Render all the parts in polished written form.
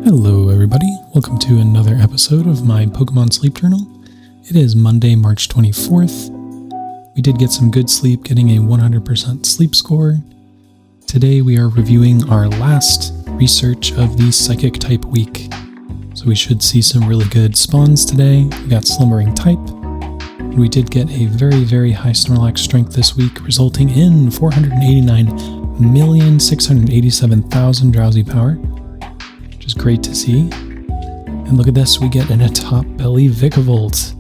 Hello everybody, welcome to another episode of my Pokemon Sleep Journal. It is Monday, March 24th. We did get some good sleep, getting a 100% sleep score. Today we are reviewing our last research of the Psychic type week. So we should see some really good spawns today. We got Slumbering type. And we did get a very, very high Snorlax strength this week, resulting in 489,687,000 drowsy power. Which is great to see. And look at this, we get in a top belly Vikavolt.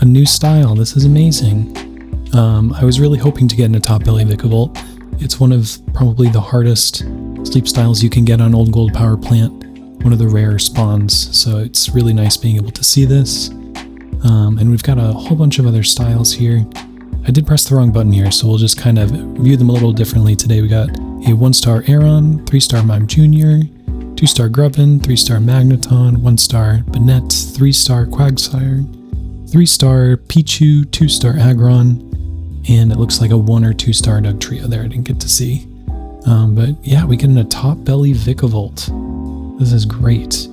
A new style, this is amazing. I was really hoping to get in a top belly Vikavolt. It's one of probably the hardest sleep styles you can get on Old Gold Power Plant. One of the rare spawns, so it's really nice being able to see this. And we've got a whole bunch of other styles here. I did press the wrong button here, so we'll just kind of view them a little differently today. We got a 1-star Aeron, 3-star Mime Jr., 2-star Grubbin, 3-star Magneton, 1-star Banette, 3-star Quagsire, 3-star Pichu, 2-star Aggron, and it looks like a 1 or 2-star Dugtrio there I didn't get to see. But yeah, we get in a top belly Vikavolt. This is great.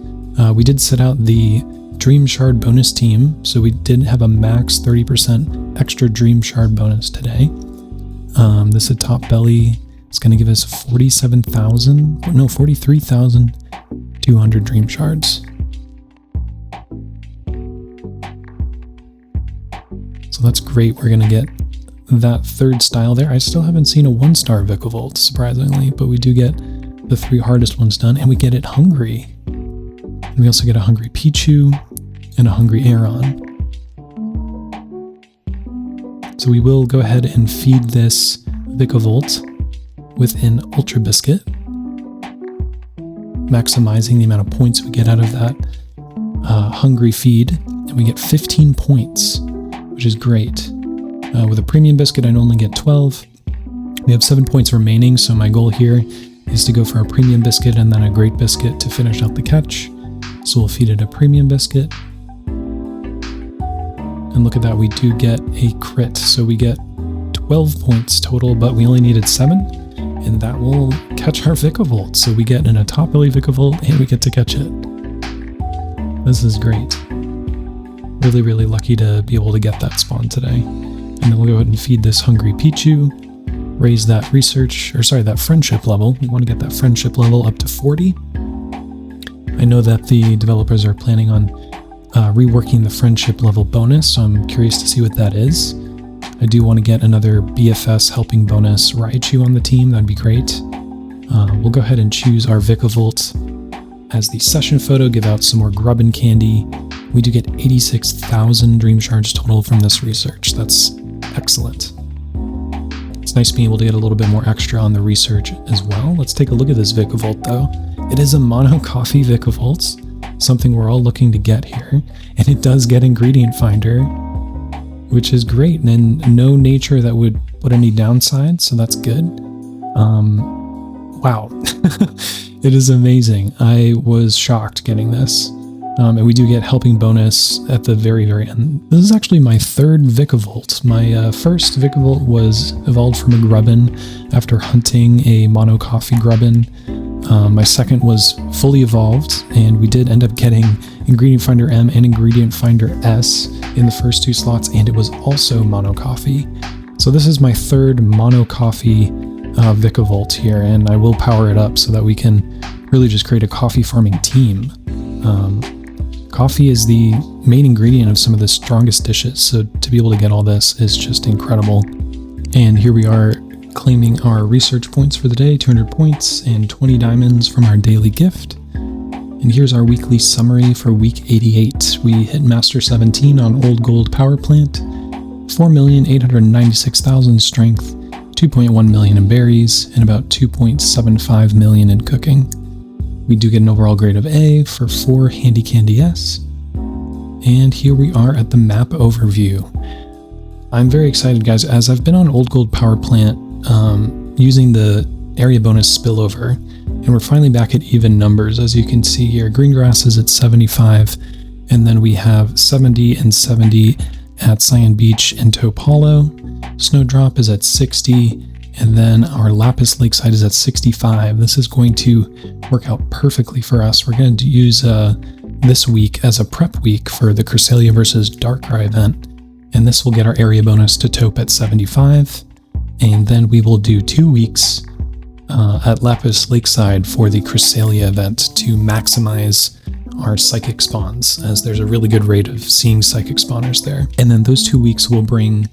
We did set out the Dream Shard bonus team, so we did have a max 30% extra Dream Shard bonus today. This is top belly. It's going to give us 43,200 Dream Shards. So that's great. We're going to get that third style there. I still haven't seen a 1-star Vikavolt, surprisingly, but we do get the 3 hardest ones done, and we get it hungry. And we also get a hungry Pichu and a hungry Aeron. So we will go ahead and feed this Vikavolt with an Ultra Biscuit, maximizing the amount of points we get out of that hungry feed, and we get 15 points, which is great. With a Premium Biscuit, I'd only get 12. We have 7 points remaining, so my goal here is to go for a Premium Biscuit and then a Great Biscuit to finish out the catch. So we'll feed it a Premium Biscuit. And look at that, we do get a crit, so we get 12 points total, but we only needed 7. And that will catch our Vikavolt. So we get in a top belly Vikavolt and we get to catch it. This is great. Really, really lucky to be able to get that spawn today. And then we'll go ahead and feed this hungry Pichu, raise that that friendship level. We want to get that friendship level up to 40. I know that the developers are planning on reworking the friendship level bonus, so I'm curious to see what that is. I do want to get another BFS helping bonus Raichu on the team, that'd be great. We'll go ahead and choose our Vikavolt as the session photo, give out some more Grubbin candy. We do get 86,000 Dream Shards total from this research. That's excellent. It's nice being able to get a little bit more extra on the research as well. Let's take a look at this Vikavolt though. It is a mono coffee Vikavolt, something we're all looking to get here, and it does get Ingredient Finder, which is great, and no nature that would put any downside, so that's good. Wow. It is amazing. I was shocked getting this. And we do get helping bonus at the very, very end. This is actually my third Vikavolt. My first Vikavolt was evolved from a Grubbin after hunting a mono coffee Grubbin. My second was fully evolved, and we did end up getting Ingredient Finder M and Ingredient Finder S in the first 2 slots, and it was also mono coffee. So this is my third mono coffee Vikavolt here, and I will power it up so that we can really just create a coffee farming team. Coffee is the main ingredient of some of the strongest dishes, so to be able to get all this is just incredible. And here we are claiming our research points for the day, 200 points and 20 diamonds from our daily gift. And here's our weekly summary for week 88. We hit Master 17 on Old Gold Power Plant, 4,896,000 strength, 2.1 million in berries, and about 2.75 million in cooking. We do get an overall grade of A for 4 Handy Candy S. And here we are at the map overview. I'm very excited, guys, as I've been on Old Gold Power Plant using the area bonus spillover, and we're finally back at even numbers. As you can see here, green grass is at 75, and then we have 70 and 70 at Cyan Beach and Taupe Hollow. Snowdrop is at 60, And then our Lapis Lakeside is at 65. This is going to work out perfectly for us. We're going to use this week as a prep week for the Cresselia versus Darkrai event. And this will get our area bonus to taupe at 75. And then we will do 2 weeks at Lapis Lakeside for the Cresselia event to maximize our psychic spawns, as there's a really good rate of seeing psychic spawners there. And then those 2 weeks will bring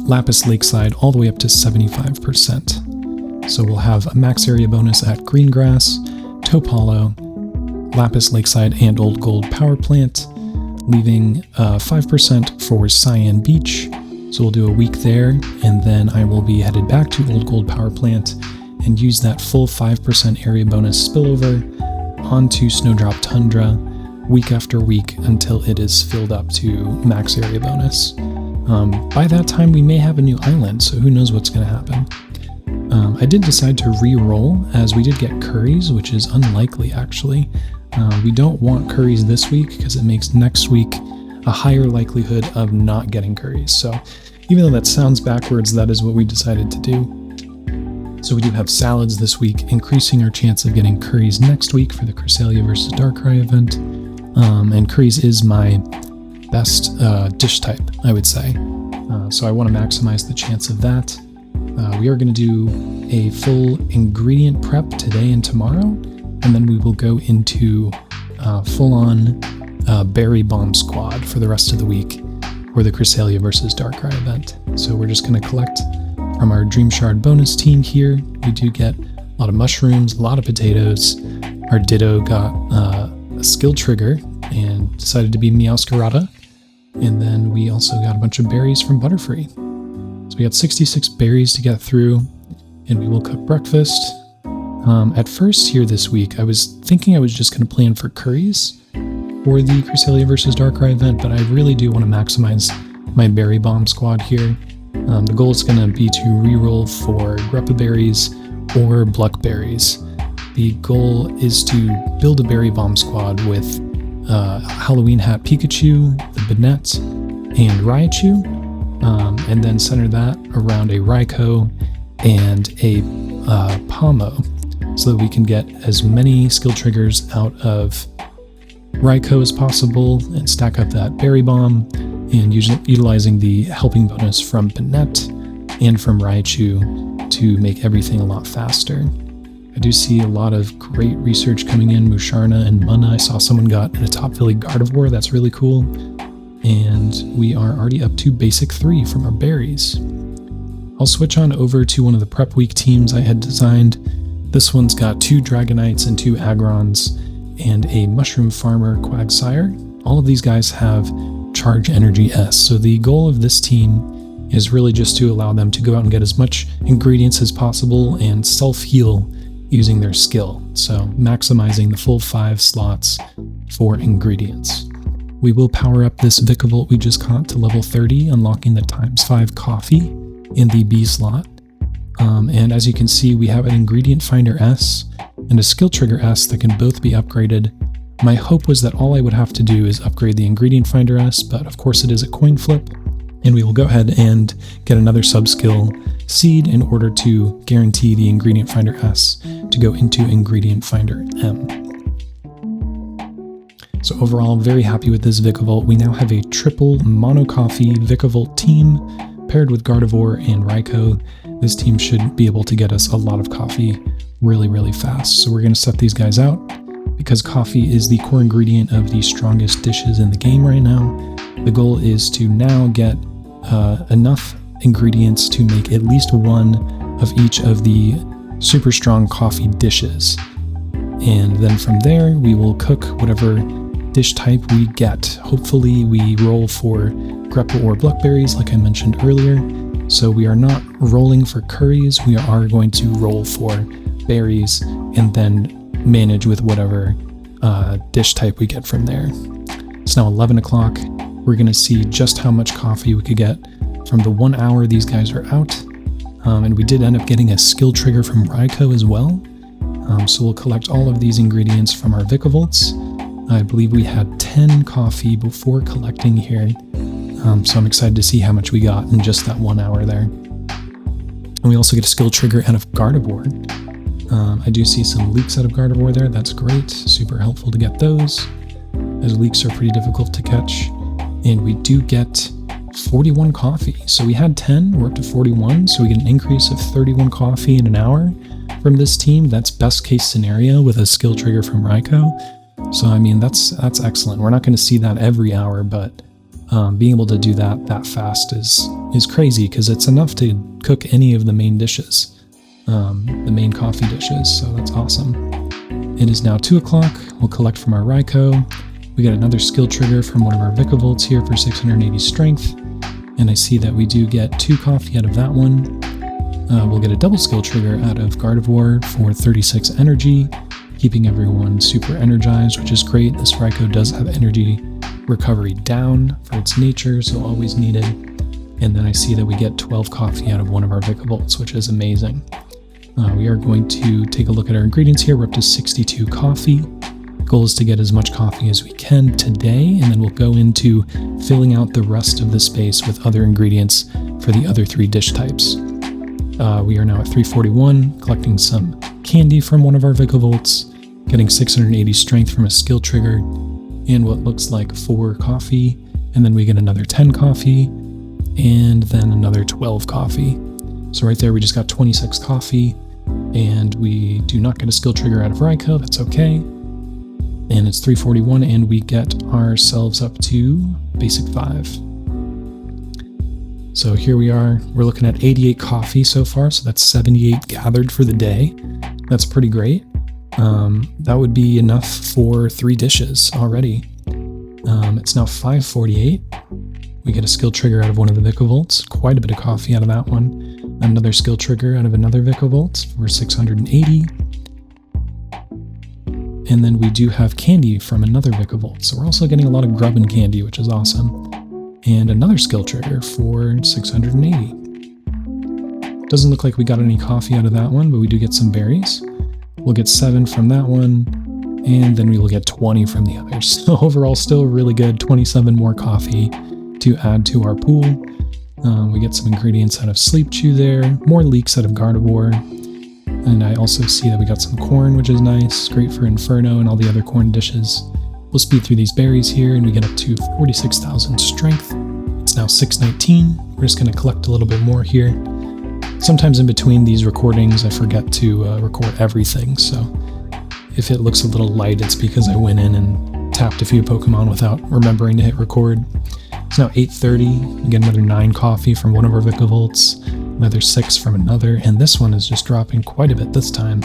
Lapis Lakeside all the way up to 75%. So we'll have a max area bonus at Greengrass, Taupe Hollow, Lapis Lakeside, and Old Gold Power Plant, leaving 5% for Cyan Beach. So we'll do a week there, and then I will be headed back to Old Gold Power Plant and use that full 5% area bonus spillover onto Snowdrop Tundra week after week until it is filled up to max area bonus. By that time, we may have a new island, so who knows what's going to happen. I did decide to re-roll, as we did get curries, which is unlikely actually. We don't want curries this week because it makes next week a higher likelihood of not getting curries. So even though that sounds backwards, that is what we decided to do. So we do have salads this week, increasing our chance of getting curries next week for the Cresselia versus Darkrai event. And curries is my best dish type, I would say. So I want to maximize the chance of that. We are going to do a full ingredient prep today and tomorrow, and then we will go into full-on berry bomb squad for the rest of the week for the Cresselia versus Darkrai event. So we're just going to collect from our Dream Shard bonus team here. We do get a lot of mushrooms, a lot of potatoes. Our Ditto got a skill trigger and decided to be Meowscarada. And then we also got a bunch of berries from Butterfree. So we got 66 berries to get through, and we will cook breakfast. At first here this week, I was thinking I was just going to plan for curries for the Cresselia versus Darkrai event, but I really do want to maximize my berry bomb squad here. The goal is going to be to reroll for Greppa berries or Bluck berries. The goal is to build a berry bomb squad with Halloween Hat Pikachu, the Banette, and Raichu, and then center that around a Raikou and a Pomo, so that we can get as many skill triggers out of Raikou as possible and stack up that berry bomb, and utilizing the helping bonus from Banette and from Raichu to make everything a lot faster. I do see a lot of great research coming in. Musharna and Munna, I saw someone got an Atopville Gardevoir, that's really cool. And we are already up to basic 3 from our berries. I'll switch on over to one of the prep week teams I had designed. This one's got 2 Dragonites and 2 Agrons and a Mushroom Farmer Quagsire. All of these guys have Charge Energy S, so the goal of this team is really just to allow them to go out and get as much ingredients as possible and self-heal using their skill, so maximizing the full 5 slots for ingredients. We will power up this Vikavolt we just caught to level 30, unlocking the ×5 coffee in the B slot. And as you can see, we have an Ingredient Finder S and a Skill Trigger S that can both be upgraded. My hope was that all I would have to do is upgrade the Ingredient Finder S, but of course it is a coin flip, and we will go ahead and get another sub-skill seed in order to guarantee the Ingredient Finder S to go into Ingredient Finder M. So overall, very happy with this Vikavolt. We now have a triple mono coffee Vikavolt team paired with Gardevoir and Raikou. This team should be able to get us a lot of coffee really, really fast. So we're going to set these guys out. Because coffee is the core ingredient of the strongest dishes in the game right now, the goal is to now get enough ingredients to make at least one of each of the super strong coffee dishes. And then from there, we will cook whatever dish type we get. Hopefully we roll for Greppa or Bluckberries, like I mentioned earlier. So we are not rolling for curries, we are going to roll for berries and then manage with whatever dish type we get from there. It's now 11 o'clock. We're going to see just how much coffee we could get from the 1 hour these guys are out. And we did end up getting a skill trigger from Raikou as well. So we'll collect all of these ingredients from our Vikavolts. I believe we had 10 coffee before collecting here. So I'm excited to see how much we got in just that 1 hour there. And we also get a skill trigger out of Gardevoir. I do see some leaks out of Gardevoir there. That's great. Super helpful to get those, as leaks are pretty difficult to catch. And we do get 41 coffee. So we had 10, we're up to 41. So we get an increase of 31 coffee in an hour from this team. That's best case scenario with a skill trigger from Raikou. So I mean, that's excellent. We're not going to see that every hour, but being able to do that fast is crazy, because it's enough to cook any of the main dishes, the main coffee dishes. So that's awesome. It is now 2 o'clock. We'll collect from our Raikou. We got another skill trigger from one of our Vikavolts here for 680 strength. And I see that we do get 2 coffee out of that one. We'll get a double skill trigger out of Gardevoir for 36 energy, keeping everyone super energized, which is great. This Raikou does have energy recovery down for its nature, so always needed. And then I see that we get 12 coffee out of one of our Vikavolts, which is amazing. We are going to take a look at our ingredients here. We're up to 62 coffee. Goal is to get as much coffee as we can today, and then we'll go into filling out the rest of the space with other ingredients for the other 3 dish types. We are now at 341, collecting some candy from one of our Vikavolts, getting 680 strength from a skill trigger, and what looks like 4 coffee, and then we get another 10 coffee, and then another 12 coffee. So right there we just got 26 coffee, and we do not get a skill trigger out of Raikou. That's okay. And it's 341, and we get ourselves up to basic 5. So here we are. We're looking at 88 coffee so far, so that's 78 gathered for the day. That's pretty great. That would be enough for 3 dishes already. It's now 5:48. We get a skill trigger out of one of the Vikavolts. Quite a bit of coffee out of that one. Another skill trigger out of another Vikavolt for 680. And then we do have candy from another Vikavolt. So we're also getting a lot of grub and candy, which is awesome. And another skill trigger for 680. Doesn't look like we got any coffee out of that one, but we do get some berries. We'll get 7 from that one, and then we will get 20 from the others. So overall, still really good. 27 more coffee to add to our pool. We get some ingredients out of Sleep Chew there, more leeks out of Gardevoir. And I also see that we got some corn, which is nice. Great for Inferno and all the other corn dishes. We'll speed through these berries here, and we get up to 46,000 strength. It's now 619. We're just going to collect a little bit more here. Sometimes in between these recordings, I forget to record everything, so if it looks a little light, it's because I went in and tapped a few Pokemon without remembering to hit record. It's now 8:30. We get another 9 coffee from one of our Vikavolts, another 6 from another, and this one is just dropping quite a bit this time.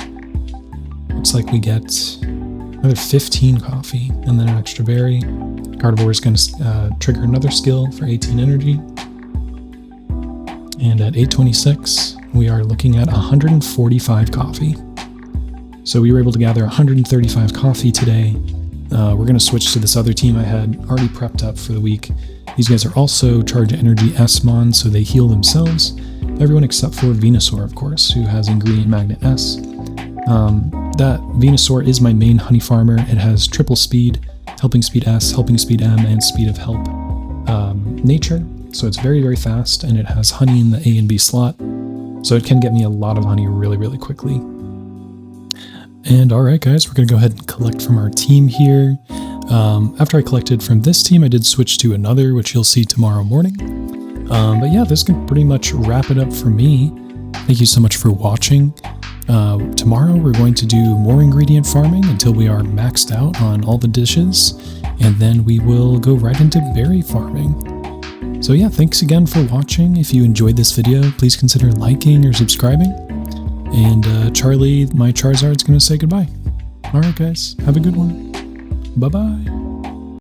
Looks like we get another 15 coffee, and then an extra berry. Gardevoir is going to trigger another skill for 18 energy. And at 8:26, we are looking at 145 coffee. So we were able to gather 135 coffee today. We're going to switch to this other team I had already prepped up for the week. These guys are also Charge Energy S-Mon, so they heal themselves. Everyone except for Venusaur, of course, who has Ingredient Magnet S. That Venusaur is my main honey farmer. It has triple speed, helping speed S, helping speed M, and speed of help nature. So it's very, very fast, and it has honey in the A and B slot. So it can get me a lot of honey really, really quickly. And alright guys, we're going to go ahead and collect from our team here. After I collected from this team, I did switch to another, which you'll see tomorrow morning. But yeah, this can pretty much wrap it up for me. Thank you so much for watching. Tomorrow we're going to do more ingredient farming until we are maxed out on all the dishes, and then we will go right into berry farming. So yeah, thanks again for watching. If you enjoyed this video, please consider liking or subscribing. And Charlie, my Charizard's going to say goodbye. Alright guys, have a good one. Bye-bye.